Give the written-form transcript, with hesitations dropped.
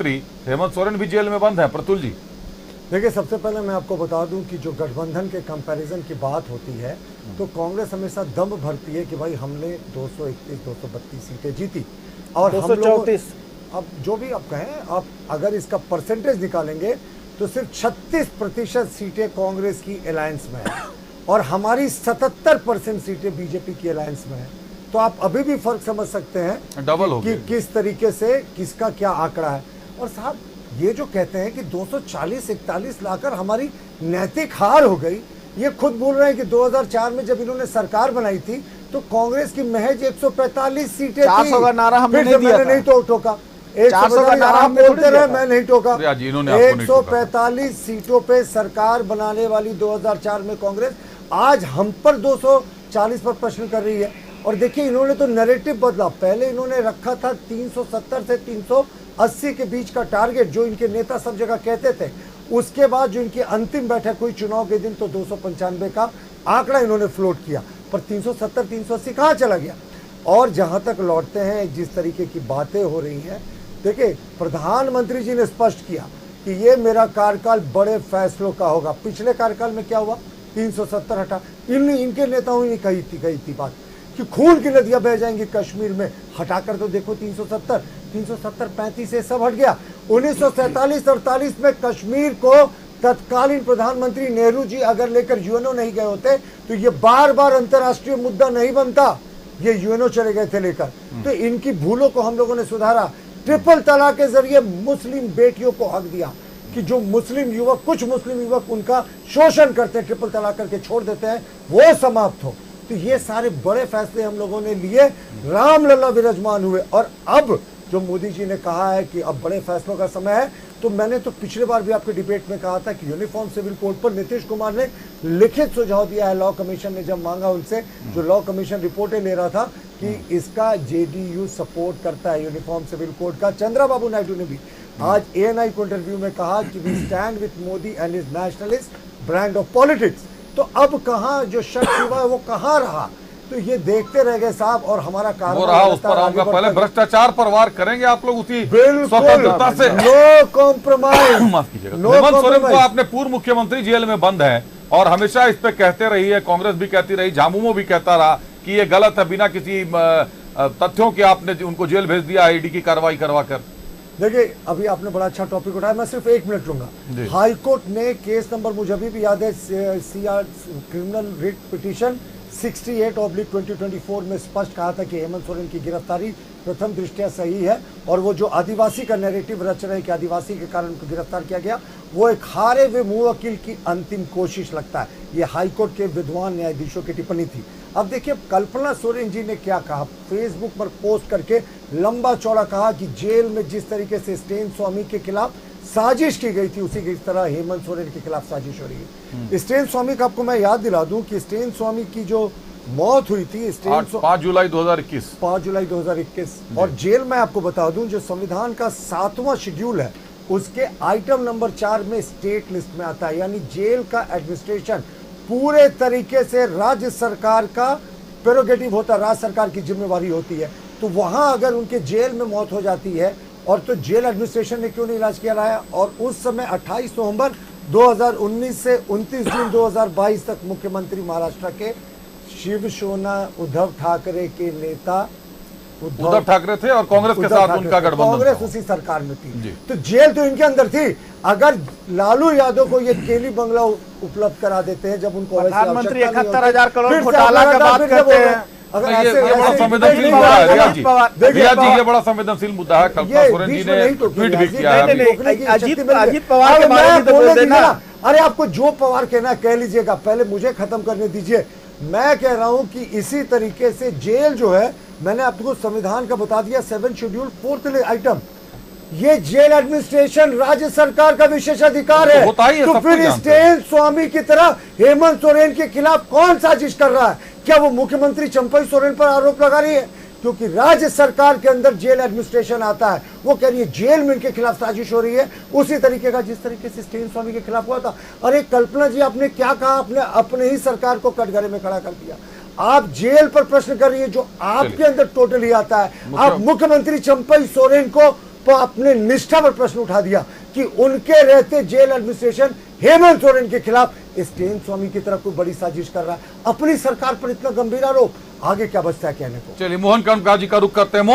हेमंत सोरेन भी जेल में बंद है। प्रतुल जी, देखिए, सबसे पहले मैं आपको बता दूं कि जो गठबंधन के कंपैरिजन की बात होती है तो कांग्रेस हमेशा दम भरती है कि भाई हमने 231 232 सीटें जीती और 234। अब जो भी आप कहें, आप अगर इसका परसेंटेज निकालेंगे तो सिर्फ 36% सीटें कांग्रेस की अलायंस में है और हमारी 77% सीटें बीजेपी की अलायंस में है। तो आप अभी भी फर्क समझ सकते हैं डबल हो कि किस तरीके से किसका क्या आंकड़ा है। और साहब, ये जो कहते हैं कि 240-41 लाकर हमारी नैतिक हार हो गई, ये खुद बोल रहे हैं कि 2004 में जब इन्होंने सरकार बनाई थी तो कांग्रेस की महज 145 सीटें थी। 400 का नारा हमने नहीं दिया था। नहीं तो टोका 400 का नारा हमने बोलते रहे, मैं नहीं टोका। 145 सीटों पे सरकार बनाने वाली 2004 में कांग्रेस आज हम पर 240 पर प्रश्न कर रही है। और देखिए, इन्होंने तो नैरेटिव बदला। पहले इन्होंने रखा था 370 से 380 के बीच का टारगेट, जो इनके नेता सब जगह कहते थे। उसके बाद जो इनकी अंतिम बैठक हुई चुनाव के दिन तो 295 का आंकड़ा इन्होंने फ्लोट किया, पर 370 380 कहाँ चला गया। और जहां तक लौटते हैं, जिस तरीके की बातें हो रही हैं, देखिए, प्रधानमंत्री जी ने स्पष्ट किया कि ये मेरा कार्यकाल बड़े फैसलों का होगा। पिछले कार्यकाल में क्या हुआ? 370 हटा। इनके नेताओं ने कही थी बात कि खून की नदियां बह जाएंगी कश्मीर में, हटाकर तो देखो 370 35 से सब हट गया। 1947-48 में कश्मीर को तत्कालीन प्रधानमंत्री नेहरू जी अगर लेकर यूएनओ नहीं गए होते तो ये बार बार अंतर्राष्ट्रीय मुद्दा नहीं बनता। ये यूएनओ चले गए थे लेकर। तो इनकी भूलों को हम लोगों ने सुधारा। ट्रिपल तलाक के जरिए मुस्लिम बेटियों को हक दिया कि जो मुस्लिम युवक, कुछ मुस्लिम युवक उनका शोषण करते हैं, ट्रिपल तलाक करके छोड़ देते हैं, वो समाप्त हो। तो ये सारे बड़े फैसले हम लोगों ने लिए, रामलला विराजमान हुए। और अब जो मोदी जी ने कहा है कि अब बड़े फैसलों का समय है, तो मैंने तो पिछले बार भी आपके डिबेट में कहा था कि यूनिफॉर्म सिविल कोड पर नीतीश कुमार ने लिखित सुझाव दिया है। लॉ कमीशन ने जब मांगा उनसे, जो लॉ कमीशन रिपोर्टें ले रहा था कि इसका जेडीयू सपोर्ट करता है यूनिफॉर्म सिविल कोड का। चंद्रबाबू नायडू ने भी आज एएनआई को इंटरव्यू में कहा कि we stand with Modi and his nationalist brand of politics. तो अब कहाँ जो शख्स हुआ है वो कहाँ रहा? तो ये देखते रह गए साहब। और हमारा वो रहा, उस पर आऊंगा। पहले भ्रष्टाचार पर वार करेंगे आप लोग उसी स्वतंत्रता से। No compromise. माफ कीजिएगा, हेमंत सोरेन को आपने पूर्व मुख्यमंत्री जेल में बंद है और हमेशा इस पे कहते रही है, कांग्रेस भी कहती रही, झामुमो भी कहता रहा कि ये गलत है। बिना किसी तथ्यों के आपने उनको जेल भेज दिया ईडी की कार्रवाई करवा कर। देखिए, अभी आपने बड़ा अच्छा टॉपिक उठाया, मैं सिर्फ 1 मिनट लूंगा। हाई कोर्ट ने केस नंबर, मुझे अभी भी याद है, सीआर क्रिमिनल रिट पिटीशन 68/2024 में स्पष्ट कहा था कि हेमंत सोरेन की गिरफ्तारी प्रथम दृष्टया सही है। और वो जो आदिवासी का नैरेटिव रच रहे हैं कि आदिवासी के कारण उनको गिरफ्तार किया गया, वो एक हारे हुए मुंह वकील की अंतिम कोशिश लगता है। ये हाईकोर्ट के विद्वान न्यायाधीशों की टिप्पणी थी। अब देखिए, कल्पना सोरेन जी ने क्या कहा, फेसबुक पर पोस्ट करके लंबा चौड़ा कहा कि जेल में जिस तरीके से स्टेन स्वामी के खिलाफ साजिश की गई थी, उसी की तरह हेमंत सोरेन के खिलाफ साजिश हो रही है। स्टेन स्वामी का आपको मैं याद दिला दूं कि स्टेन स्वामी की जो मौत हुई थी 5 जुलाई 2021 5 जुलाई 2021। और जेल में आपको बता दूं, जो संविधान का 7वां शेड्यूल है उसके आइटम नंबर 4 में स्टेट लिस्ट में आता है। यानी जेल का एडमिनिस्ट्रेशन पूरे तरीके से राज्य सरकार का प्रेरोगेटिव होता है, राज्य सरकार की जिम्मेवारी होती है। तो वहां अगर उनके जेल में मौत हो जाती है, और तो जेल एडमिनिस्ट्रेशन ने क्यों नहीं इलाज किया रहा है। और उस समय 28 नवंबर 2019 से 29 जून 2022 तक मुख्यमंत्री महाराष्ट्र के शिवसेना उद्धव ठाकरे के नेता उद्धव ठाकरे थे और कांग्रेस के साथ उनका गठबंधन, कांग्रेस उसी सरकार में थी। तो जेल तो इनके अंदर थी। अगर लालू यादव को ये केली बंगला उपलब्ध करा देते हैं, जब उनको प्रधानमंत्री 71,000 करोड़ घोटाला का बात करते हैं, अगर ये बड़ा संवेदनशील मुद्दा है रिया जी, ये बड़ा संवेदनशील मुद्दा है। कल्पना सोरेन जी ने ट्वीट भी किया है। अजीत पवार के बारे में तो बोल देना। अरे, आपको जो पवार कहना कह लीजिएगा, पहले मुझे खत्म करने दीजिए। मैं कह रहा हूं कि इसी तरीके से जेल जो है, मैंने आपको संविधान का बता दिया 7 शेड्यूल 4th आइटम, ये जेल एडमिनिस्ट्रेशन राज्य सरकार का विशेषाधिकार है। तो फिर स्टेन स्वामी की तरह हेमंत सोरेन के खिलाफ कौन साजिश कर रहा है? क्या वो मुख्यमंत्री चंपई सोरेन पर आरोप लगा रही है? क्योंकि राज्य सरकार के अंदर जेल एडमिनिस्ट्रेशन आता है। वो कह रही है जेल में इनके खिलाफ साजिश हो रही है, उसी तरीके का जिस तरीके से स्टेन स्वामी के खिलाफ हुआ था। अरे कल्पना जी, आपने क्या कहा? आपने अपने ही सरकार को कटघरे में खड़ा कर दिया। आप जेल पर प्रश्न कर रही है जो आपके अंदर टोटली आता है। आप मुख्यमंत्री चंपई सोरेन को अपने निष्ठा पर प्रश्न उठा दिया कि उनके रहते जेल एडमिनिस्ट्रेशन हेमंत सोरेन के खिलाफ स्टेन स्वामी की तरफ कोई बड़ी साजिश कर रहा है। अपनी सरकार पर इतना गंभीर आरोप, आगे क्या बचता है कहने को। चलिए मोहन कर्मकार जी का रुख करते हैं। मोहन